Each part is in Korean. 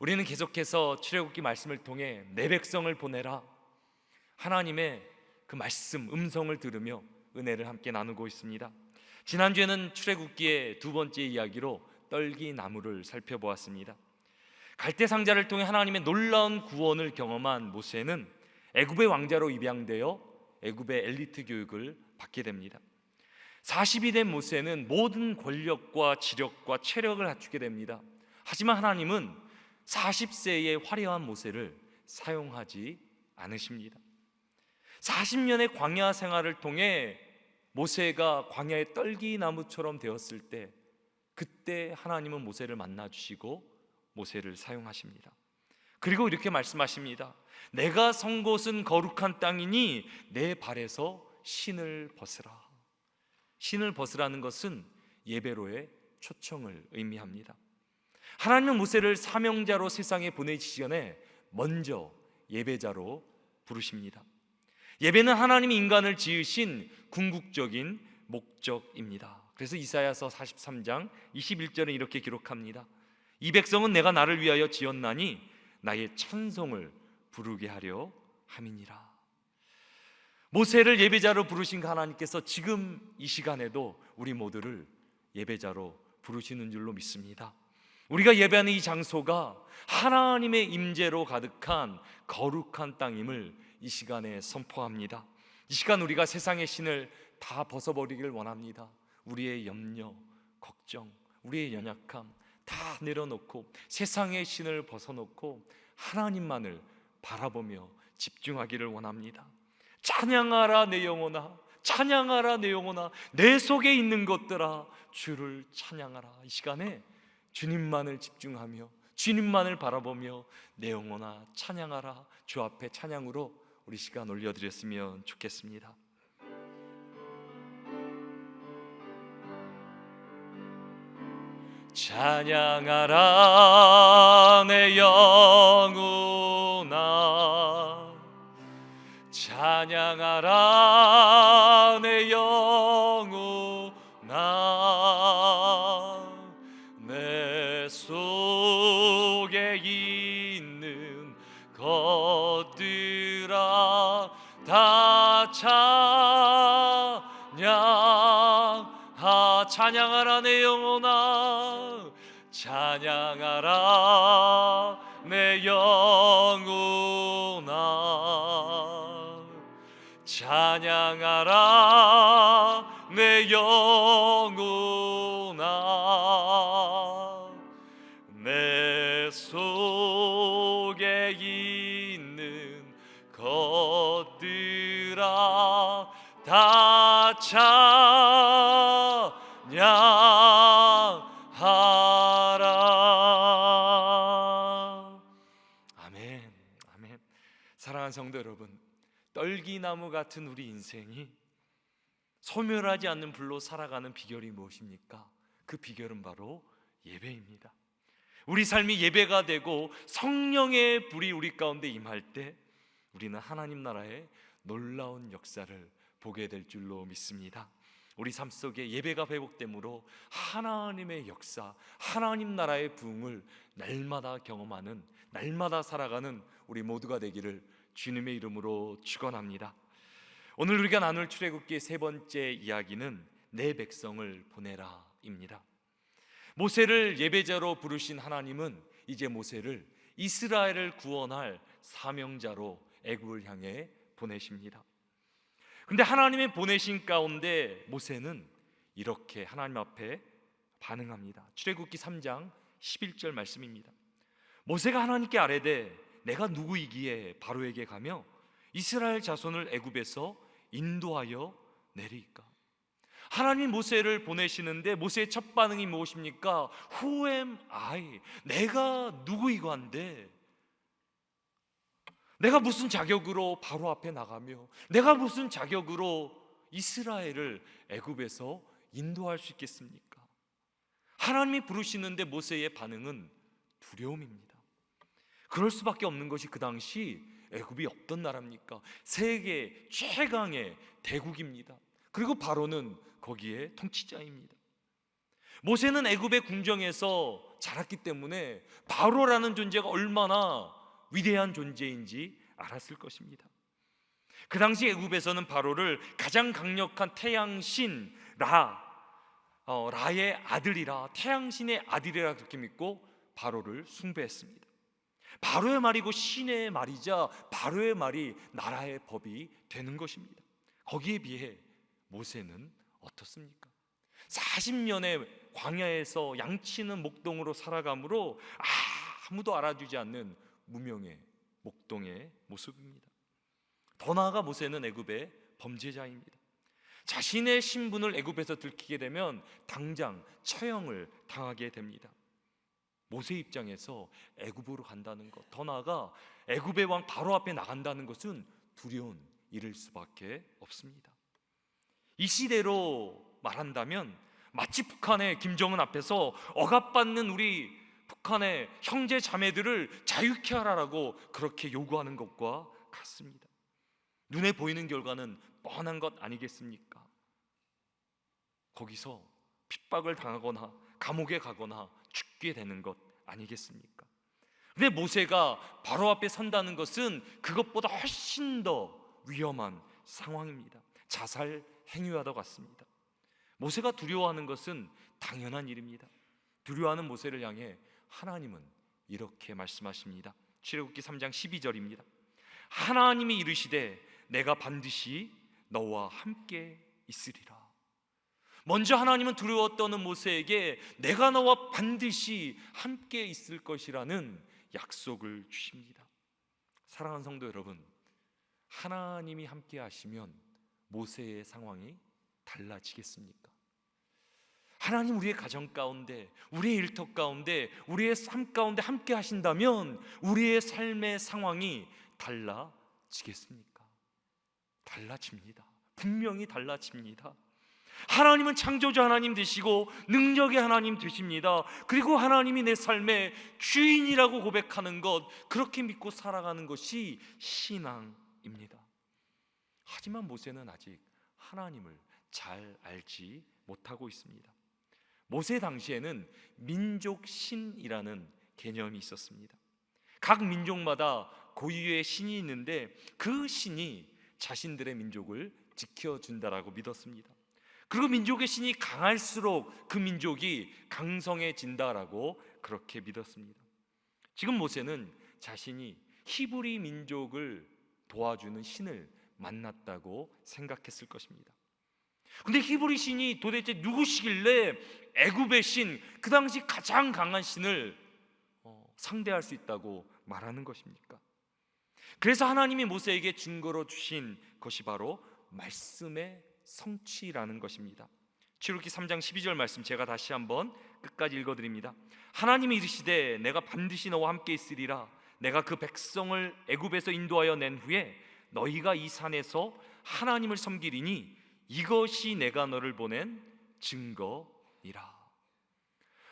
우리는 계속해서 출애굽기 말씀을 통해 내 백성을 보내라, 하나님의 그 말씀, 음성을 들으며 은혜를 함께 나누고 있습니다. 지난주에는 출애굽기의 두 번째 이야기로 떨기 나무를 살펴보았습니다. 갈대 상자를 통해 하나님의 놀라운 구원을 경험한 모세는 애굽의 왕자로 입양되어 애굽의 엘리트 교육을 받게 됩니다. 40이 된 모세는 모든 권력과 지력과 체력을 갖추게 됩니다. 하지만 하나님은 40세의 화려한 모세를 사용하지 않으십니다. 40년의 광야 생활을 통해 모세가 광야의 떨기나무처럼 되었을 때, 그때 하나님은 모세를 만나주시고 모세를 사용하십니다. 그리고 이렇게 말씀하십니다. 내가 선 곳은 거룩한 땅이니 내 발에서 신을 벗으라. 신을 벗으라는 것은 예배로의 초청을 의미합니다. 하나님은 모세를 사명자로 세상에 보내시기 전에 먼저 예배자로 부르십니다. 예배는 하나님이 인간을 지으신 궁극적인 목적입니다. 그래서 이사야서 43장 21절은 이렇게 기록합니다. 이 백성은 내가 나를 위하여 지었나니 나의 찬송을 부르게 하려 함이니라. 모세를 예배자로 부르신 하나님께서 지금 이 시간에도 우리 모두를 예배자로 부르시는 줄로 믿습니다. 우리가 예배하는 이 장소가 하나님의 임재로 가득한 거룩한 땅임을 이 시간에 선포합니다. 이 시간 우리가 세상의 신을 다 벗어버리길 원합니다. 우리의 염려, 걱정, 우리의 연약함 다 내려놓고 세상의 신을 벗어놓고 하나님만을 바라보며 집중하기를 원합니다. 찬양하라 내 영혼아, 찬양하라 내 영혼아, 내 속에 있는 것들아 주를 찬양하라. 이 시간에 주님만을 집중하며 주님만을 바라보며 내 영혼아 찬양하라, 주 앞에 찬양으로 우리 시간 올려드렸으면 좋겠습니다. 찬양하라 내 영혼아, 찬양하라 내 영혼아, 내 속에 있는 것들아 다 찬양하라 내 영혼아, 찬양하라 내 영혼아, 찬양하라 내 영혼아, 내 속에 있는 것들아 다 찬양하라. 아멘, 아멘. 사랑하는 성도 여러분, 떨기나무 같은 우리 인생이 소멸하지 않는 불로 살아가는 비결이 무엇입니까? 그 비결은 바로 예배입니다. 우리 삶이 예배가 되고 성령의 불이 우리 가운데 임할 때 우리는 하나님 나라의 놀라운 역사를 보게 될 줄로 믿습니다. 우리 삶 속에 예배가 회복됨으로 하나님의 역사, 하나님 나라의 부흥을 날마다 경험하는, 날마다 살아가는 우리 모두가 되기를 주님의 이름으로 축원합니다. 오늘 우리가 나눌 출애굽기의 세 번째 이야기는 내 백성을 보내라입니다. 모세를 예배자로 부르신 하나님은 이제 모세를 이스라엘을 구원할 사명자로 애굽을 향해 보내십니다. 근데 하나님의 보내신 가운데 모세는 이렇게 하나님 앞에 반응합니다. 출애굽기 3장 11절 말씀입니다. 모세가 하나님께 아뢰되 내가 누구이기에 바로에게 가며 이스라엘 자손을 애굽에서 인도하여 내리까? 하나님 모세를 보내시는데 모세의 첫 반응이 무엇입니까? Who am I? 내가 누구이고 한데 내가 무슨 자격으로 바로 앞에 나가며 내가 무슨 자격으로 이스라엘을 애굽에서 인도할 수 있겠습니까? 하나님이 부르시는데 모세의 반응은 두려움입니다. 그럴 수밖에 없는 것이 그 당시 애굽이 어떤 나라입니까? 세계 최강의 대국입니다. 그리고 바로는 거기에 통치자입니다. 모세는 애굽의 궁정에서 자랐기 때문에 바로라는 존재가 얼마나 위대한 존재인지 알았을 것입니다. 그 당시 애굽에서는 바로를 가장 강력한 태양신 라의 아들이라, 태양신의 아들이라 그렇게 믿고 바로를 숭배했습니다. 바로의 말이고 신의 말이자 바로의 말이 나라의 법이 되는 것입니다. 거기에 비해 모세는 어떻습니까? 40년의 광야에서 양치는 목동으로 살아감으로 아무도 알아주지 않는 무명의 목동의 모습입니다. 더 나아가 모세는 애굽의 범죄자입니다. 자신의 신분을 애굽에서 들키게 되면 당장 처형을 당하게 됩니다. 모세 입장에서 애굽으로 간다는 것, 더 나아가 애굽의 왕 바로 앞에 나간다는 것은 두려운 일일 수밖에 없습니다. 이 시대로 말한다면 마치 북한의 김정은 앞에서 억압받는 우리 북한의 형제 자매들을 자유케 하라고 그렇게 요구하는 것과 같습니다. 눈에 보이는 결과는 뻔한 것 아니겠습니까? 거기서 핍박을 당하거나 감옥에 가거나 죽게 되는 것 아니겠습니까? 근데 모세가 바로 앞에 선다는 것은 그것보다 훨씬 더 위험한 상황입니다. 자살 행위와도 같습니다. 모세가 두려워하는 것은 당연한 일입니다. 두려워하는 모세를 향해 하나님은 이렇게 말씀하십니다. 출애굽기 3장 12절입니다. 하나님이 이르시되 내가 반드시 너와 함께 있으리라. 먼저 하나님은 두려워 떠는 모세에게 내가 너와 반드시 함께 있을 것이라는 약속을 주십니다. 사랑하는 성도 여러분, 하나님이 함께 하시면 모세의 상황이 달라지겠습니까? 하나님 우리의 가정 가운데, 우리의 일터 가운데, 우리의 삶 가운데 함께 하신다면 우리의 삶의 상황이 달라지겠습니까? 달라집니다. 분명히 달라집니다. 하나님은 창조주 하나님 되시고 능력의 하나님 되십니다. 그리고 하나님이 내 삶의 주인이라고 고백하는 것, 그렇게 믿고 살아가는 것이 신앙입니다. 하지만 모세는 아직 하나님을 잘 알지 못하고 있습니다. 모세 당시에는 민족신이라는 개념이 있었습니다. 각 민족마다 고유의 신이 있는데 그 신이 자신들의 민족을 지켜준다라고 믿었습니다. 그리고 민족의 신이 강할수록 그 민족이 강성해진다라고 그렇게 믿었습니다. 지금 모세는 자신이 히브리 민족을 도와주는 신을 만났다고 생각했을 것입니다. 근데 히브리 신이 도대체 누구시길래 애굽의 신, 그 당시 가장 강한 신을 상대할 수 있다고 말하는 것입니까? 그래서 하나님이 모세에게 증거로 주신 것이 바로 말씀의 성취라는 것입니다. 출애굽기 3장 12절 말씀 제가 다시 한번 끝까지 읽어드립니다. 하나님이 이르시되 내가 반드시 너와 함께 있으리라. 내가 그 백성을 애굽에서 인도하여 낸 후에 너희가 이 산에서 하나님을 섬기리니 이것이 내가 너를 보낸 증거니라.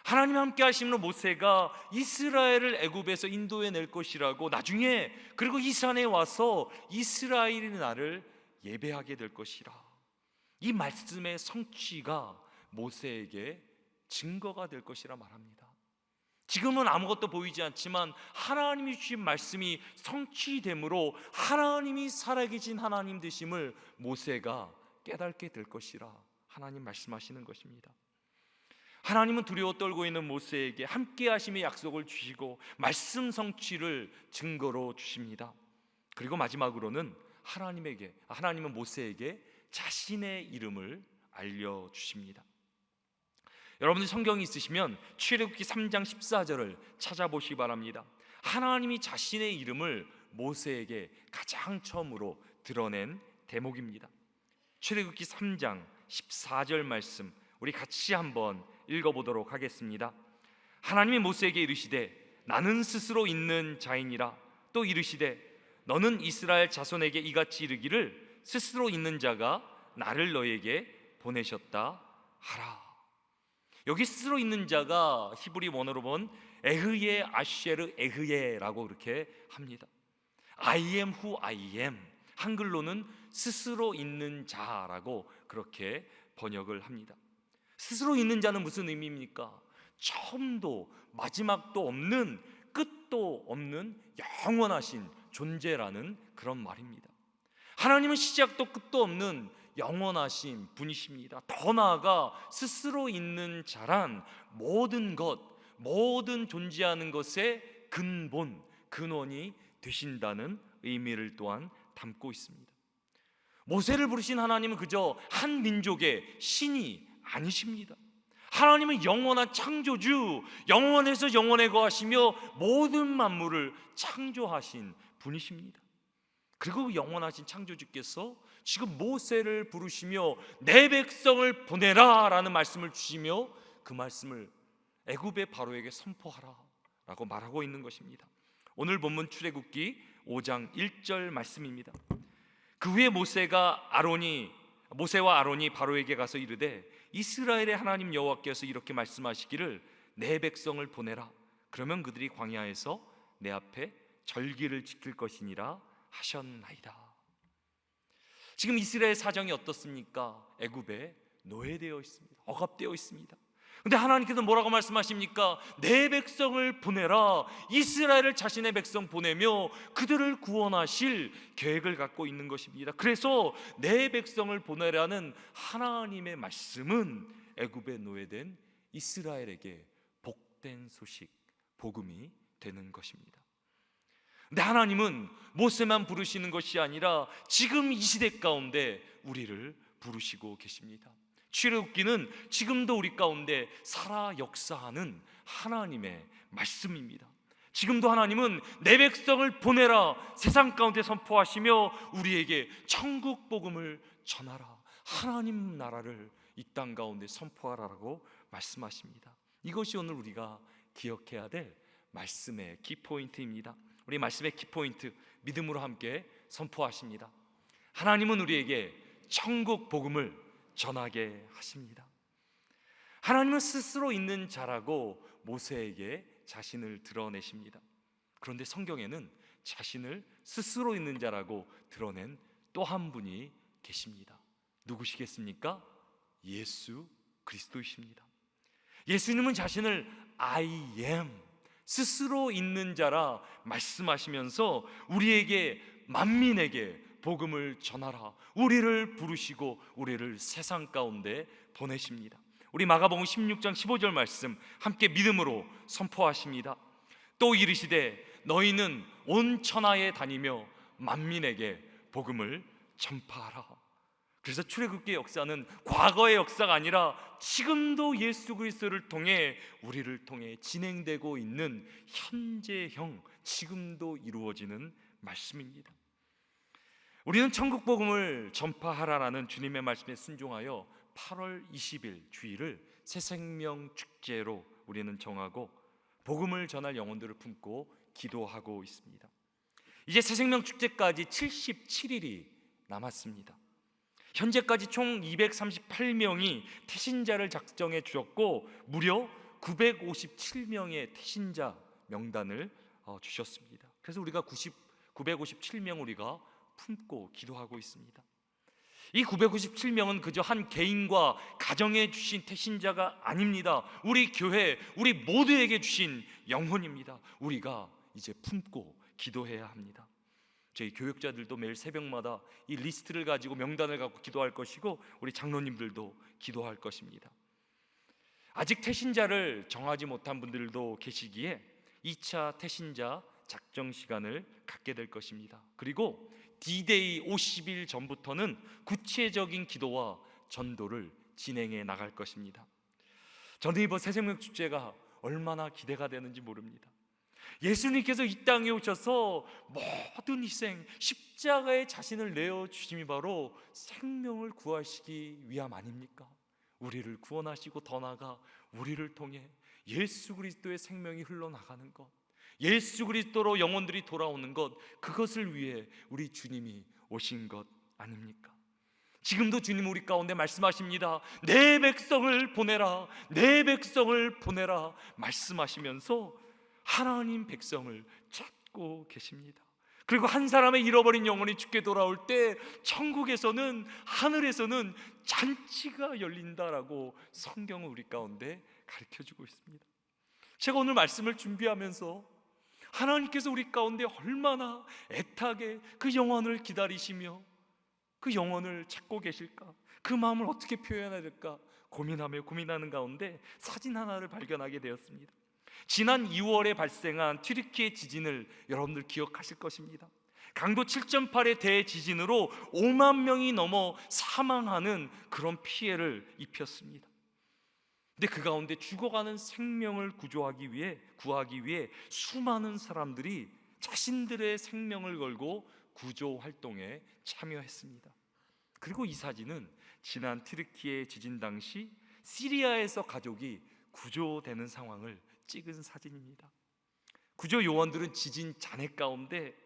하나님 함께 하심으로 모세가 이스라엘을 애굽에서 인도해 낼 것이라고, 나중에 그리고 이 산에 와서 이스라엘이 나를 예배하게 될 것이라, 이 말씀의 성취가 모세에게 증거가 될 것이라 말합니다. 지금은 아무것도 보이지 않지만 하나님이 주신 말씀이 성취됨으로 하나님이 살아계신 하나님 되심을 모세가 깨닫게 될 것이라 하나님 말씀하시는 것입니다. 하나님은 두려워 떨고 있는 모세에게 함께 하심의 약속을 주시고 말씀 성취를 증거로 주십니다. 그리고 마지막으로는 하나님은 모세에게 자신의 이름을 알려주십니다. 여러분들 성경이 있으시면 출애굽기 3장 14절을 찾아보시기 바랍니다. 하나님이 자신의 이름을 모세에게 가장 처음으로 드러낸 대목입니다. 출애굽기 3장 14절 말씀 우리 같이 한번 읽어보도록 하겠습니다. 하나님이 모세에게 이르시되 나는 스스로 있는 자이니라. 또 이르시되 너는 이스라엘 자손에게 이같이 이르기를 스스로 있는 자가 나를 너에게 보내셨다 하라. 여기 스스로 있는 자가 히브리 원어로 본 에흐예 아쉐르 에흐예라고 그렇게 합니다. I am who I am, 한글로는 스스로 있는 자라고 그렇게 번역을 합니다. 스스로 있는 자는 무슨 의미입니까? 처음도 마지막도 없는, 끝도 없는 영원하신 존재라는 그런 말입니다. 하나님은 시작도 끝도 없는 영원하신 분이십니다. 더 나아가 스스로 있는 자란 모든 것, 모든 존재하는 것의 근본, 근원이 되신다는 의미를 또한 담고 있습니다. 모세를 부르신 하나님은 그저 한 민족의 신이 아니십니다. 하나님은 영원한 창조주, 영원에서 영원에 거하시며 모든 만물을 창조하신 분이십니다. 그리고 영원하신 창조주께서 지금 모세를 부르시며 내 백성을 보내라 라는 말씀을 주시며 그 말씀을 애굽의 바로에게 선포하라 라고 말하고 있는 것입니다. 오늘 본문 출애굽기 5장 1절 말씀입니다. 그 후에 모세와 아론이 바로에게 가서 이르되 이스라엘의 하나님 여호와께서 이렇게 말씀하시기를 내 백성을 보내라. 그러면 그들이 광야에서 내 앞에 절기를 지킬 것이니라 하셨나이다. 지금 이스라엘 사정이 어떻습니까? 애굽에 노예되어 있습니다. 억압되어 있습니다. 근데 하나님께서 뭐라고 말씀하십니까? 내 백성을 보내라. 이스라엘을 자신의 백성 보내며 그들을 구원하실 계획을 갖고 있는 것입니다. 그래서 내 백성을 보내라는 하나님의 말씀은 애굽에 노예된 이스라엘에게 복된 소식, 복음이 되는 것입니다. 근데 하나님은 모세만 부르시는 것이 아니라 지금 이 시대 가운데 우리를 부르시고 계십니다. 출애굽기는 지금도 우리 가운데 살아 역사하는 하나님의 말씀입니다. 지금도 하나님은 내 백성을 보내라 세상 가운데 선포하시며 우리에게 천국 복음을 전하라, 하나님 나라를 이 땅 가운데 선포하라라고 말씀하십니다. 이것이 오늘 우리가 기억해야 될 말씀의 키포인트입니다. 우리 말씀의 키포인트, 믿음으로 함께 선포하십니다. 하나님은 우리에게 천국 복음을 전하게 하십니다. 하나님은 스스로 있는 자라고 모세에게 자신을 드러내십니다. 그런데 성경에는 자신을 스스로 있는 자라고 드러낸 또 한 분이 계십니다. 누구시겠습니까? 예수 그리스도이십니다. 예수님은 자신을 I am, 스스로 있는 자라 말씀하시면서 우리에게, 만민에게 복음을 전하라, 우리를 부르시고 우리를 세상 가운데 보내십니다. 우리 마가복음 16장 15절 말씀 함께 믿음으로 선포하십니다. 또 이르시되 너희는 온 천하에 다니며 만민에게 복음을 전파하라. 그래서 출애굽기의 역사는 과거의 역사가 아니라 지금도 예수 그리스도를 통해, 우리를 통해 진행되고 있는 현재형, 지금도 이루어지는 말씀입니다. 우리는 천국 복음을 전파하라라는 주님의 말씀에 순종하여 8월 20일 주일을 새생명 축제로 우리는 정하고 복음을 전할 영혼들을 품고 기도하고 있습니다. 이제 새생명 축제까지 77일이 남았습니다. 현재까지 총 238명이 태신자를 작정해 주셨고 무려 957명의 태신자 명단을 주셨습니다. 그래서 우리가 957명 우리가 품고 기도하고 있습니다. 이 957명은 그저 한 개인과 가정에 주신 태신자가 아닙니다. 우리 교회, 우리 모두에게 주신 영혼입니다. 우리가 이제 품고 기도해야 합니다. 저희 교육자들도 매일 새벽마다 이 리스트를 가지고, 명단을 갖고 기도할 것이고 우리 장로님들도 기도할 것입니다. 아직 태신자를 정하지 못한 분들도 계시기에 2차 태신자 작정 시간을 갖게 될 것입니다. 그리고 D-Day 50일 전부터는 구체적인 기도와 전도를 진행해 나갈 것입니다. 저는 이번 새생명 축제가 얼마나 기대가 되는지 모릅니다. 예수님께서 이 땅에 오셔서 모든 희생, 십자가에 자신을 내어주심이 바로 생명을 구하시기 위함 아닙니까? 우리를 구원하시고 더 나아가 우리를 통해 예수 그리스도의 생명이 흘러나가는 것, 예수 그리스도로 영혼들이 돌아오는 것, 그것을 위해 우리 주님이 오신 것 아닙니까? 지금도 주님 우리 가운데 말씀하십니다. 내 백성을 보내라, 내 백성을 보내라 말씀하시면서 하나님 백성을 찾고 계십니다. 그리고 한 사람의 잃어버린 영혼이 주께 돌아올 때 천국에서는, 하늘에서는 잔치가 열린다라고 성경은 우리 가운데 가르쳐주고 있습니다. 제가 오늘 말씀을 준비하면서 하나님께서 우리 가운데 얼마나 애타게 그 영혼을 기다리시며 그 영혼을 찾고 계실까, 그 마음을 어떻게 표현해야 될까 고민하는 가운데 사진 하나를 발견하게 되었습니다. 지난 2월에 발생한 튀르키예 지진을 여러분들 기억하실 것입니다. 강도 7.8의 대지진으로 5만 명이 넘어 사망하는 그런 피해를 입혔습니다. 근데 그 가운데 죽어가는 생명을 구하기 위해 수많은 사람들이 자신들의 생명을 걸고 구조 활동에 참여했습니다. 그리고 이 사진은 지난 튀르키예 지진 당시 시리아에서 가족이 구조되는 상황을 찍은 사진입니다. 구조 요원들은 지진 잔해 가운데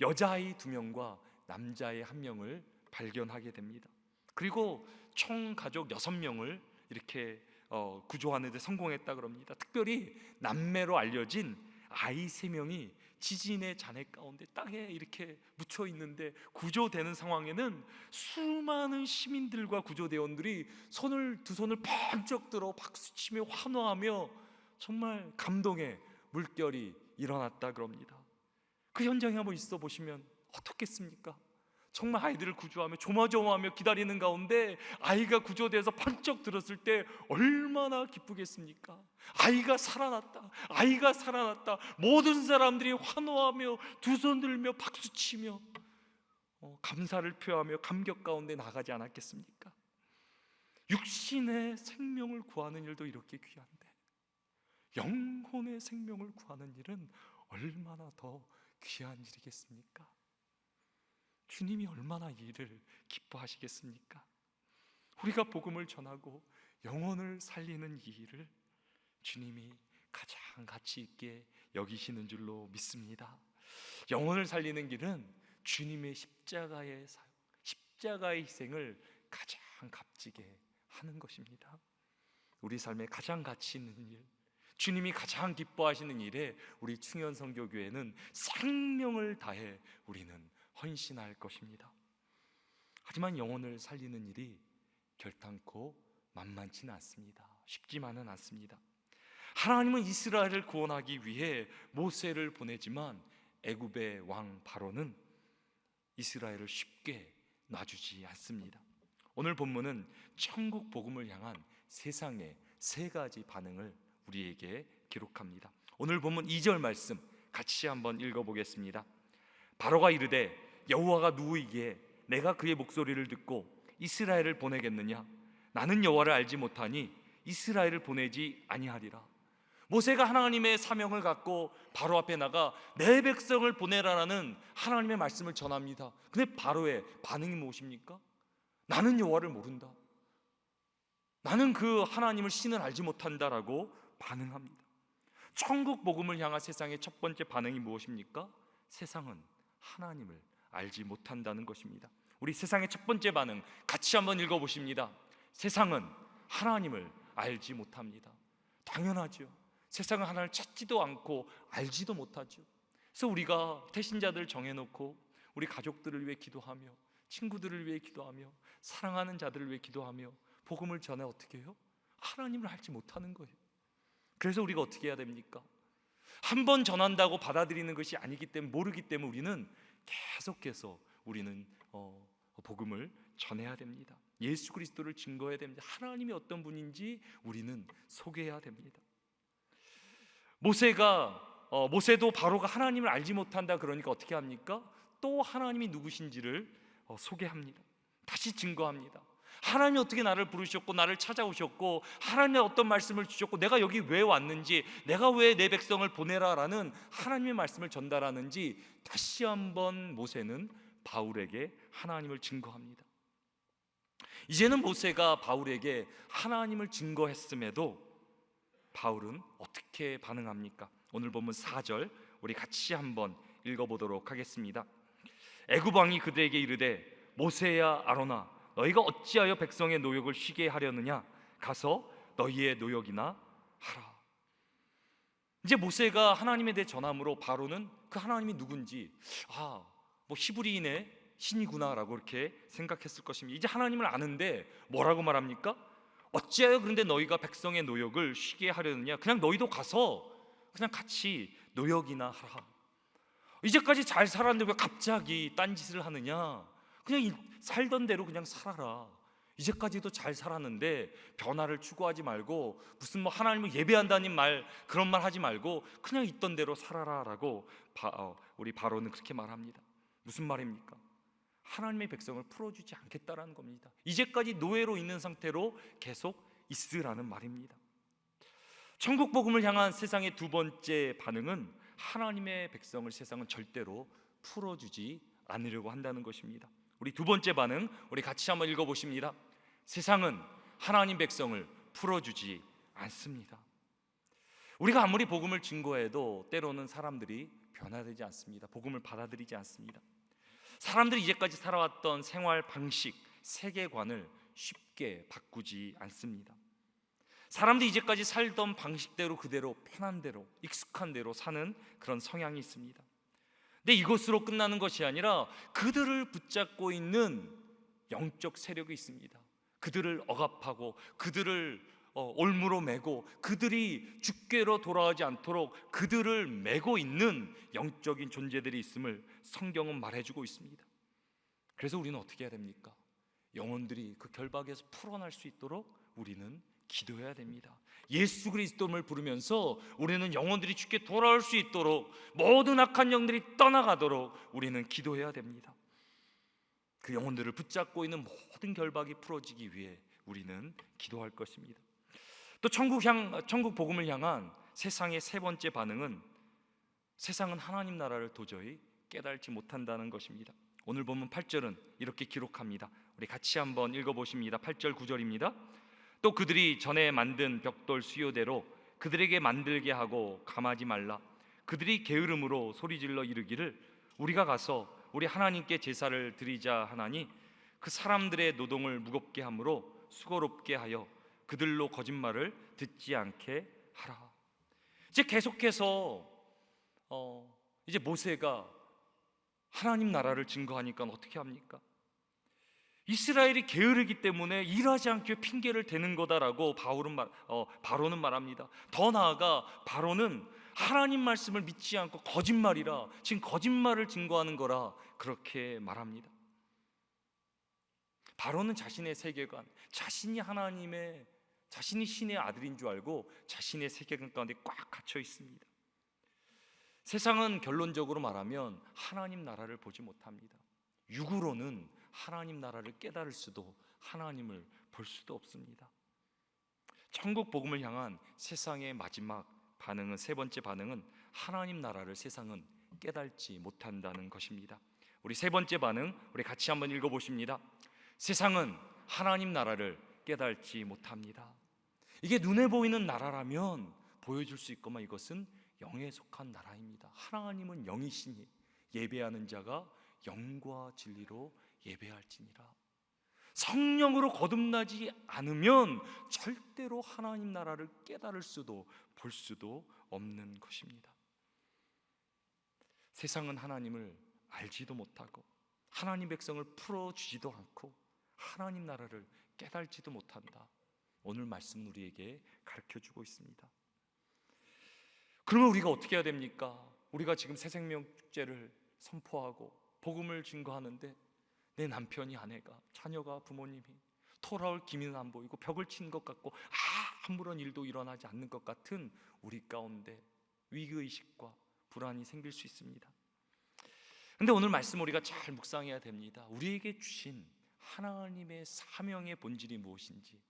여자아이 2명과 남자아이 1명을 발견하게 됩니다. 그리고 총 가족 6명을 이렇게 구조하는 데 성공했다 그럽니다. 특별히 남매로 알려진 아이 3명이 지진의 잔해 가운데 땅에 이렇게 묻혀 있는데 구조되는 상황에는 수많은 시민들과 구조대원들이 두 손을 번쩍 들어 박수치며 환호하며 정말 감동의 물결이 일어났다 그럽니다. 그 현장에 한번 있어 보시면 어떻겠습니까? 정말 아이들을 구조하며 조마조마하며 기다리는 가운데 아이가 구조돼서 번쩍 들었을 때 얼마나 기쁘겠습니까? 아이가 살아났다, 아이가 살아났다. 모든 사람들이 환호하며 두 손 들며 박수치며 감사를 표하며 감격 가운데 나가지 않았겠습니까? 육신의 생명을 구하는 일도 이렇게 귀한데 영혼의 생명을 구하는 일은 얼마나 더 귀한 일이겠습니까? 주님이 얼마나 이 일을 기뻐하시겠습니까? 우리가 복음을 전하고 영혼을 살리는 이 일을 주님이 가장 가치 있게 여기시는 줄로 믿습니다. 영혼을 살리는 길은 주님의 십자가의 사역, 십자가의 희생을 가장 값지게 하는 것입니다. 우리 삶에 가장 가치 있는 일, 주님이 가장 기뻐하시는 일에 우리 충현선교교회는 생명을 다해 우리는 헌신할 것입니다. 하지만 영혼을 살리는 일이 결단코 만만치는 않습니다. 쉽지만은 않습니다. 하나님은 이스라엘을 구원하기 위해 모세를 보내지만 애굽의 왕 바로는 이스라엘을 쉽게 놔주지 않습니다. 오늘 본문은 천국 복음을 향한 세상의 3가지 반응을 우리에게 기록합니다. 오늘 본문 2절 말씀 같이 한번 읽어보겠습니다. 바로가 이르되 여호와가 누구이기에 내가 그의 목소리를 듣고 이스라엘을 보내겠느냐? 나는 여호와를 알지 못하니 이스라엘을 보내지 아니하리라. 모세가 하나님의 사명을 갖고 바로 앞에 나가 내 백성을 보내라라는 하나님의 말씀을 전합니다. 근데 바로의 반응이 무엇입니까? 나는 여호와를 모른다, 나는 그 하나님을 신을 알지 못한다라고 반응합니다. 천국 복음을 향한 세상의 첫 번째 반응이 무엇입니까? 세상은 하나님을 알지 못한다는 것입니다. 우리 세상의 첫 번째 반응 같이 한번 읽어보십니다. 세상은 하나님을 알지 못합니다. 당연하죠. 세상은 하나님을 찾지도 않고 알지도 못하죠. 그래서 우리가 태신자들 정해놓고 우리 가족들을 위해 기도하며 친구들을 위해 기도하며 사랑하는 자들을 위해 기도하며 복음을 전해 어떻게 해요? 하나님을 알지 못하는 거예요. 그래서 우리가 어떻게 해야 됩니까? 한 번 전한다고 받아들이는 것이 아니기 때문에, 모르기 때문에 우리는 계속해서 우리는 복음을 전해야 됩니다. 예수 그리스도를 증거해야 됩니다. 하나님이 어떤 분인지 우리는 소개해야 됩니다. 모세도 바로가 하나님을 알지 못한다 그러니까 어떻게 합니까? 또 하나님이 누구신지를 소개합니다. 다시 증거합니다. 하나님이 어떻게 나를 부르셨고 나를 찾아오셨고 하나님의 어떤 말씀을 주셨고 내가 여기 왜 왔는지, 내가 왜 내 백성을 보내라라는 하나님의 말씀을 전달하는지 다시 한번 모세는 바울에게 하나님을 증거합니다. 이제는 모세가 바울에게 하나님을 증거했음에도 바울은 어떻게 반응합니까? 오늘 본문 4절 우리 같이 한번 읽어보도록 하겠습니다. 애굽 왕이 그들에게 이르되 모세야 아론아 너희가 어찌하여 백성의 노역을 쉬게 하려느냐? 가서 너희의 노역이나 하라. 이제 모세가 하나님에 대해 전함으로 바로는 그 하나님이 누군지 히브리인의 신이구나라고 이렇게 생각했을 것입니다. 이제 하나님을 아는데 뭐라고 말합니까? 어찌하여 그런데 너희가 백성의 노역을 쉬게 하려느냐? 그냥 너희도 가서 그냥 같이 노역이나 하라. 이제까지 잘 살았는데 왜 갑자기 딴짓을 하느냐? 그냥 살던 대로 그냥 살아라. 이제까지도 잘 살았는데 변화를 추구하지 말고 무슨 뭐 하나님을 예배한다는 말, 그런 말 하지 말고 그냥 있던 대로 살아라라고 우리 바로는 그렇게 말합니다. 무슨 말입니까? 하나님의 백성을 풀어주지 않겠다라는 겁니다. 이제까지 노예로 있는 상태로 계속 있으라는 말입니다. 천국 복음을 향한 세상의 두 번째 반응은 하나님의 백성을 세상은 절대로 풀어주지 않으려고 한다는 것입니다. 우리 두 번째 반응, 우리 같이 한번 읽어보십니다. 세상은 하나님 백성을 풀어주지 않습니다. 우리가 아무리 복음을 증거해도 때로는 사람들이 변화되지 않습니다. 복음을 받아들이지 않습니다. 사람들이 이제까지 살아왔던 생활 방식, 세계관을 쉽게 바꾸지 않습니다. 사람들이 이제까지 살던 방식대로 그대로 편한 대로 익숙한 대로 사는 그런 성향이 있습니다. 근데 이것으로 끝나는 것이 아니라 그들을 붙잡고 있는 영적 세력이 있습니다. 그들을 억압하고 그들을 올무로 매고 그들이 주께로 돌아가지 않도록 그들을 매고 있는 영적인 존재들이 있음을 성경은 말해주고 있습니다. 그래서 우리는 어떻게 해야 됩니까? 영혼들이 그 결박에서 풀어날 수 있도록 우리는 기도해야 됩니다. 예수 그리스도를 부르면서 우리는 영혼들이 주께 돌아올 수 있도록, 모든 악한 영들이 떠나가도록 우리는 기도해야 됩니다. 그 영혼들을 붙잡고 있는 모든 결박이 풀어지기 위해 우리는 기도할 것입니다. 또 천국 복음을 향한 세상의 세 번째 반응은 세상은 하나님 나라를 도저히 깨달지 못한다는 것입니다. 오늘 본문 8절은 이렇게 기록합니다. 우리 같이 한번 읽어보십니다. 8절 9절입니다. 또 그들이 전에 만든 벽돌 수요대로 그들에게 만들게 하고 감하지 말라. 그들이 게으름으로 소리질러 이르기를 우리가 가서 우리 하나님께 제사를 드리자 하나니 그 사람들의 노동을 무겁게 함으로 수고롭게 하여 그들로 거짓말을 듣지 않게 하라. 이제 계속해서 이제 모세가 하나님 나라를 증거하니까 어떻게 합니까? 이스라엘이 게으르기 때문에 일하지 않게 핑계를 대는 거다라고 바로는 말합니다. 더 나아가 바로는 하나님 말씀을 믿지 않고 거짓말이라, 지금 거짓말을 증거하는 거라 그렇게 말합니다. 바로는 자신의 세계관, 자신이 신의 아들인 줄 알고 자신의 세계관 가운데 꽉 갇혀 있습니다. 세상은 결론적으로 말하면 하나님 나라를 보지 못합니다. 육으로는 하나님 나라를 깨달을 수도 하나님을 볼 수도 없습니다. 천국 복음을 향한 세상의 마지막 반응은, 세 번째 반응은 하나님 나라를 세상은 깨달지 못한다는 것입니다. 우리 세 번째 반응, 우리 같이 한번 읽어보십니다. 세상은 하나님 나라를 깨달지 못합니다. 이게 눈에 보이는 나라라면 보여줄 수 있건만 이것은 영에 속한 나라입니다. 하나님은 영이시니 예배하는 자가 영과 진리로 예배할지니라. 성령으로 거듭나지 않으면 절대로 하나님 나라를 깨달을 수도 볼 수도 없는 것입니다. 세상은 하나님을 알지도 못하고 하나님 백성을 풀어주지도 않고 하나님 나라를 깨달지도 못한다. 오늘 말씀 우리에게 가르쳐주고 있습니다. 그러면 우리가 어떻게 해야 됩니까? 우리가 지금 새생명 축제를 선포하고 복음을 증거하는데 내 남편이, 아내가, 자녀가, 부모님이 돌아올 기미는 안 보이고 벽을 친 것 같고 아무런 일도 일어나지 않는 것 같은 우리 가운데 위기의식과 불안이 생길 수 있습니다. 그런데 오늘 말씀 우리가 잘 묵상해야 됩니다. 우리에게 주신 하나님의 사명의 본질이 무엇인지,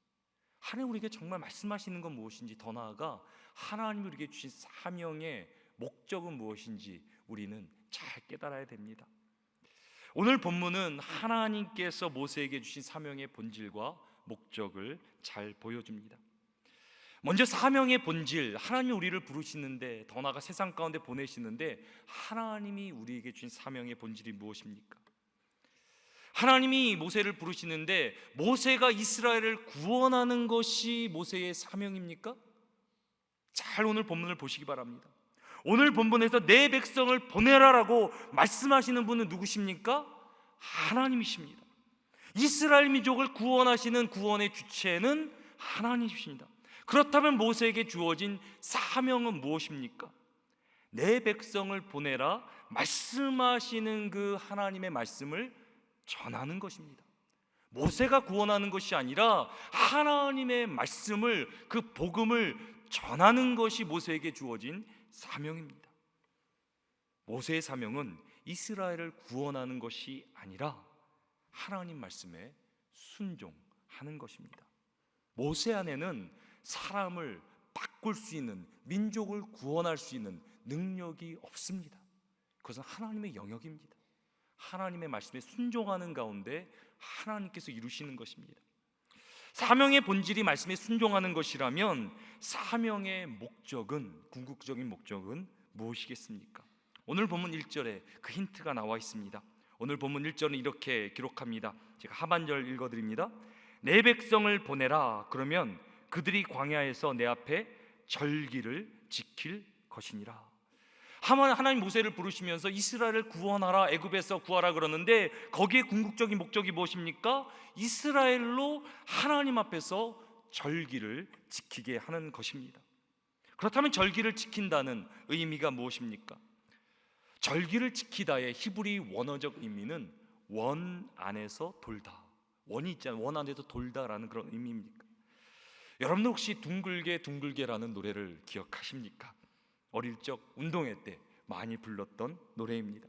하나님 우리에게 정말 말씀하시는 건 무엇인지, 더 나아가 하나님이 우리에게 주신 사명의 목적은 무엇인지 우리는 잘 깨달아야 됩니다. 오늘 본문은 하나님께서 모세에게 주신 사명의 본질과 목적을 잘 보여줍니다. 먼저 사명의 본질, 하나님이 우리를 부르시는데, 더 나아가 세상 가운데 보내시는데 하나님이 우리에게 주신 사명의 본질이 무엇입니까? 하나님이 모세를 부르시는데 모세가 이스라엘을 구원하는 것이 모세의 사명입니까? 잘 오늘 본문을 보시기 바랍니다. 오늘 본문에서 내 백성을 보내라라고 말씀하시는 분은 누구십니까? 하나님이십니다. 이스라엘 민족을 구원하시는 구원의 주체는 하나님이 주십니다. 그렇다면 모세에게 주어진 사명은 무엇입니까? 내 백성을 보내라 말씀하시는 그 하나님의 말씀을 전하는 것입니다. 모세가 구원하는 것이 아니라 하나님의 말씀을, 그 복음을 전하는 것이 모세에게 주어진 사명입니다. 모세의 사명은 이스라엘을 구원하는 것이 아니라 하나님 말씀에 순종하는 것입니다. 모세 안에는 사람을 바꿀 수 있는, 민족을 구원할 수 있는 능력이 없습니다. 그것은 하나님의 영역입니다. 하나님의 말씀에 순종하는 가운데 하나님께서 이루시는 것입니다. 사명의 본질이 말씀에 순종하는 것이라면 사명의 목적은, 궁극적인 목적은 무엇이겠습니까? 오늘 본문 1절에 그 힌트가 나와 있습니다. 오늘 본문 1절은 이렇게 기록합니다. 제가 하반절 읽어드립니다. 내 백성을 보내라. 그러면 그들이 광야에서 내 앞에 절기를 지킬 것이니라. 하나님 모세를 부르시면서 이스라엘을 구원하라, 애굽에서 구하라 그러는데 거기에 궁극적인 목적이 무엇입니까? 이스라엘로 하나님 앞에서 절기를 지키게 하는 것입니다. 그렇다면 절기를 지킨다는 의미가 무엇입니까? 절기를 지키다의 히브리 원어적 의미는 원 안에서 돌다, 원이 있잖아요. 원 안에서 돌다라는 그런 의미입니까? 여러분들 혹시 둥글게라는 노래를 기억하십니까? 어릴 적 운동회 때 많이 불렀던 노래입니다.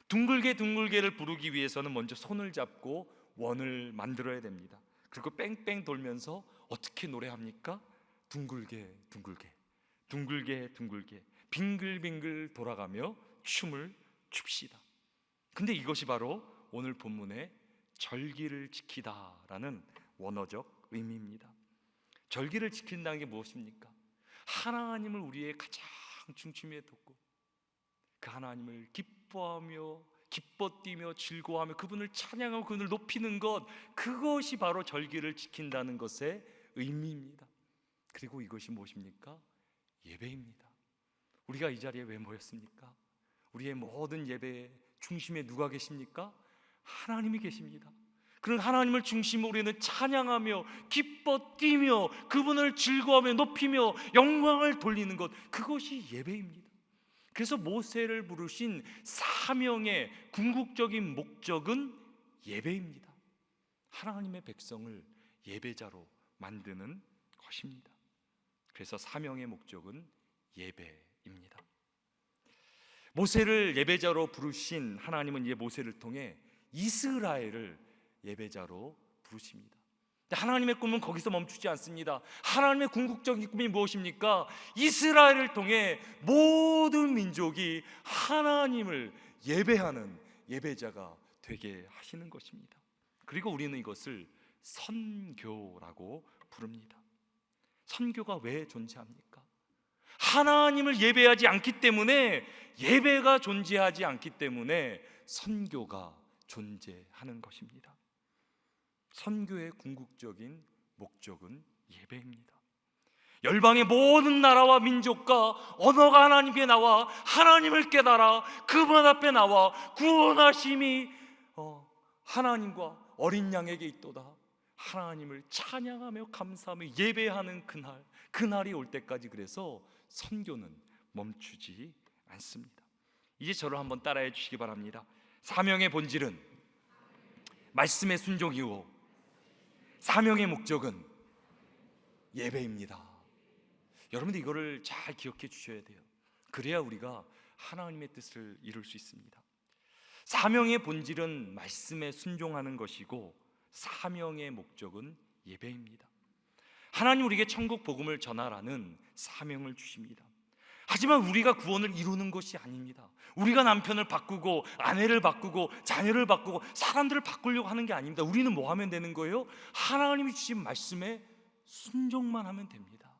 둥글게를 부르기 위해서는 먼저 손을 잡고 원을 만들어야 됩니다. 그리고 뺑뺑 돌면서 어떻게 노래합니까? 둥글게 빙글빙글 돌아가며 춤을 춥시다. 근데 이것이 바로 오늘 본문의 절기를 지키다라는 원어적 의미입니다. 절기를 지킨다는 게 무엇입니까? 하나님을 우리의 가장 중심에 두고 그 하나님을 기뻐하며 기뻐 뛰며 즐거워하며 그분을 찬양하고 그분을 높이는 것, 그것이 바로 절기를 지킨다는 것의 의미입니다. 그리고 이것이 무엇입니까? 예배입니다. 우리가 이 자리에 왜 모였습니까? 우리의 모든 예배의 중심에 누가 계십니까? 하나님이 계십니다. 그런 하나님을 중심으로 우리는 찬양하며 기뻐 뛰며 그분을 즐거워하며 높이며 영광을 돌리는 것, 그것이 예배입니다. 그래서 모세를 부르신 사명의 궁극적인 목적은 예배입니다. 하나님의 백성을 예배자로 만드는 것입니다. 그래서 사명의 목적은 예배입니다. 모세를 예배자로 부르신 하나님은 이제 모세를 통해 이스라엘을 예배자로 부르십니다. 하나님의 꿈은 거기서 멈추지 않습니다. 하나님의 궁극적인 꿈이 무엇입니까? 이스라엘을 통해 모든 민족이 하나님을 예배하는 예배자가 되게 하시는 것입니다. 그리고 우리는 이것을 선교라고 부릅니다. 선교가 왜 존재합니까? 하나님을 예배하지 않기 때문에, 예배가 존재하지 않기 때문에 선교가 존재하는 것입니다. 선교의 궁극적인 목적은 예배입니다. 열방의 모든 나라와 민족과 언어가 하나님께 나와 하나님을 깨달아 그분 앞에 나와 구원하심이 하나님과 어린 양에게 있도다. 하나님을 찬양하며 감사하며 예배하는 그날이 올 때까지, 그래서 선교는 멈추지 않습니다. 이제 저를 한번 따라해 주시기 바랍니다. 사명의 본질은 말씀의 순종이고 사명의 목적은 예배입니다. 여러분들 이거를 잘 기억해 주셔야 돼요. 그래야 우리가 하나님의 뜻을 이룰 수 있습니다. 사명의 본질은 말씀에 순종하는 것이고 사명의 목적은 예배입니다. 하나님 우리에게 천국 복음을 전하라는 사명을 주십니다. 하지만 우리가 구원을 이루는 것이 아닙니다. 우리가 남편을 바꾸고 아내를 바꾸고 자녀를 바꾸고 사람들을 바꾸려고 하는 게 아닙니다. 우리는 뭐 하면 되는 거예요? 하나님이 주신 말씀에 순종만 하면 됩니다.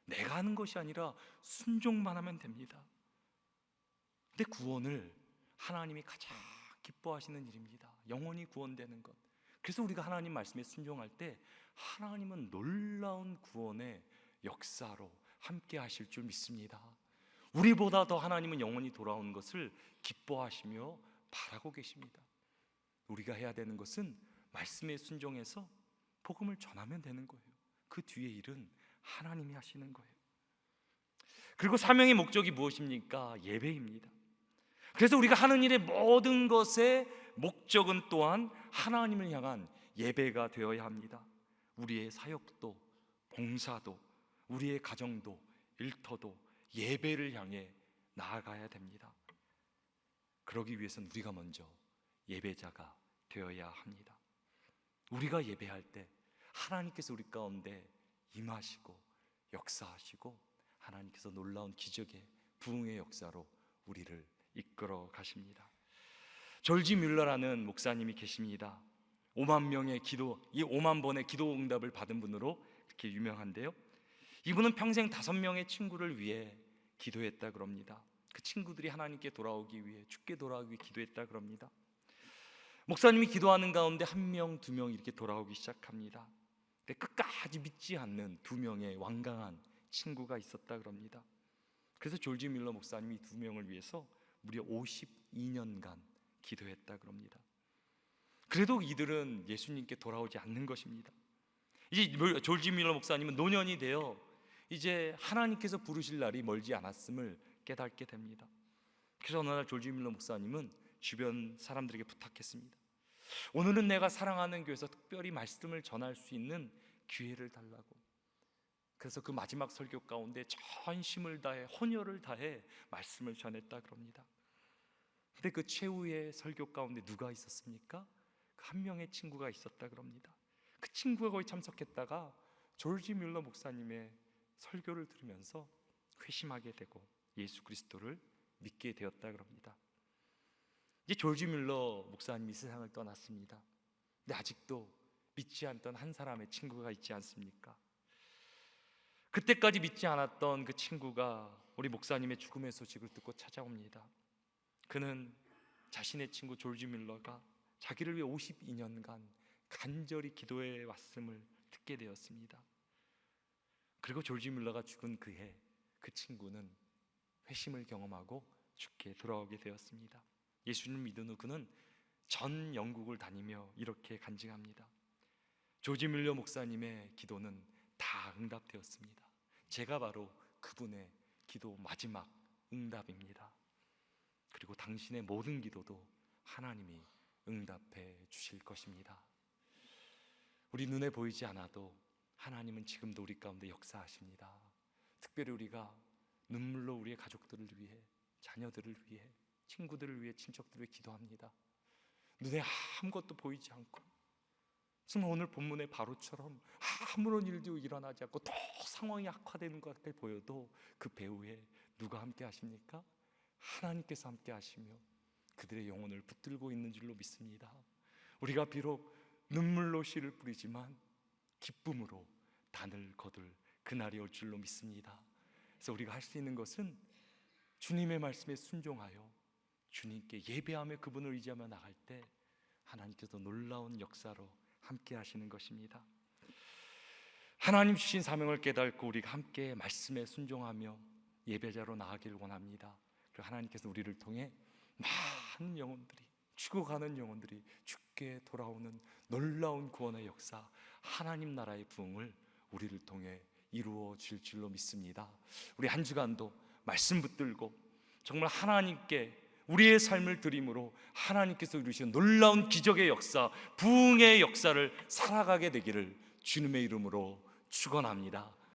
내가 하는 것이 아니라 순종만 하면 됩니다. 근데 구원을 하나님이 가장 기뻐하시는 일입니다. 영혼이 구원되는 것. 그래서 우리가 하나님 말씀에 순종할 때 하나님은 놀라운 구원의 역사로 함께 하실 줄 믿습니다. 우리보다 더 하나님은 영혼이 돌아오는 것을 기뻐하시며 바라고 계십니다. 우리가 해야 되는 것은 말씀에 순종해서 복음을 전하면 되는 거예요. 그 뒤에 일은 하나님이 하시는 거예요. 그리고 사명의 목적이 무엇입니까? 예배입니다. 그래서 우리가 하는 일의 모든 것의 목적은 또한 하나님을 향한 예배가 되어야 합니다. 우리의 사역도, 봉사도, 우리의 가정도, 일터도 예배를 향해 나아가야 됩니다. 그러기 위해서는 우리가 먼저 예배자가 되어야 합니다. 우리가 예배할 때 하나님께서 우리 가운데 임하시고 역사하시고 하나님께서 놀라운 기적의 부흥의 역사로 우리를 이끌어 가십니다. 졸지 뮬러라는 목사님이 계십니다. 5만 명의 기도, 이 5만 번의 기도 응답을 받은 분으로 그렇게 유명한데요. 이분은 평생 5명의 친구를 위해 기도했다 그럽니다. 그 친구들이 하나님께 돌아오기 위해, 죽게 돌아오기 위해 기도했다 그럽니다. 목사님이 기도하는 가운데 1명, 2명 이렇게 돌아오기 시작합니다. 근데 끝까지 믿지 않는 2명의 완강한 친구가 있었다 그럽니다. 그래서 졸지 뮬러 목사님이 2명을 위해서 무려 52년간 기도했다 그럽니다. 그래도 이들은 예수님께 돌아오지 않는 것입니다. 이제 졸지 뮬러 목사님은 노년이 되어 이제 하나님께서 부르실 날이 멀지 않았음을 깨닫게 됩니다. 그래서 어느 날 졸지 뮬러 목사님은 주변 사람들에게 부탁했습니다. 오늘은 내가 사랑하는 교회에서 특별히 말씀을 전할 수 있는 기회를 달라고. 그래서 그 마지막 설교 가운데 전심을 다해, 혼혈을 다해 말씀을 전했다 그럽니다. 근데 그 최후의 설교 가운데 누가 있었습니까? 그 1명의 친구가 있었다 그럽니다. 그 친구가 거기 참석했다가 졸지 뮬러 목사님의 설교를 들으면서 회심하게 되고 예수 그리스도를 믿게 되었다 그럽니다. 이제 졸지 뮬러 목사님이 세상을 떠났습니다. 근데 아직도 믿지 않던 한 사람의 친구가 있지 않습니까? 그때까지 믿지 않았던 그 친구가 우리 목사님의 죽음의 소식을 듣고 찾아옵니다. 그는 자신의 친구 졸지 뮬러가 자기를 위해 52년간 간절히 기도해 왔음을 듣게 되었습니다. 그리고 졸지 뮬러가 죽은 그해 그 친구는 회심을 경험하고 죽게 돌아오게 되었습니다. 예수님을 믿은 후 그는 전 영국을 다니며 이렇게 간증합니다. 졸지 뮬러 목사님의 기도는 다 응답되었습니다. 제가 바로 그분의 기도 마지막 응답입니다. 그리고 당신의 모든 기도도 하나님이 응답해 주실 것입니다. 우리 눈에 보이지 않아도 하나님은 지금도 우리 가운데 역사하십니다. 특별히 우리가 눈물로 우리의 가족들을 위해, 자녀들을 위해, 친구들을 위해, 친척들을 위해 기도합니다. 눈에 아무것도 보이지 않고 정말 오늘 본문의 바로처럼 아무런 일도 일어나지 않고 더 상황이 악화되는 것 같아 보여도 그 배후에 누가 함께 하십니까? 하나님께서 함께 하시며 그들의 영혼을 붙들고 있는 줄로 믿습니다. 우리가 비록 눈물로 씨를 뿌리지만 기쁨으로 단을 거둘 그날이 올 줄로 믿습니다. 그래서 우리가 할 수 있는 것은 주님의 말씀에 순종하여 주님께 예배하며 그분을 의지하며 나갈 때 하나님께서 놀라운 역사로 함께 하시는 것입니다. 하나님 주신 사명을 깨닫고 우리가 함께 말씀에 순종하며 예배자로 나아가길 원합니다. 그리고 하나님께서 우리를 통해 많은 영혼들이, 죽어가는 영혼들이 죽게 돌아오는 놀라운 구원의 역사, 하나님 나라의 부흥을 우리를 통해 이루어질 줄로 믿습니다. 우리 한 주간도 말씀 붙들고 정말 하나님께 우리의 삶을 드림으로 하나님께서 이루시는 놀라운 기적의 역사, 부흥의 역사를 살아가게 되기를 주님의 이름으로 축원합니다.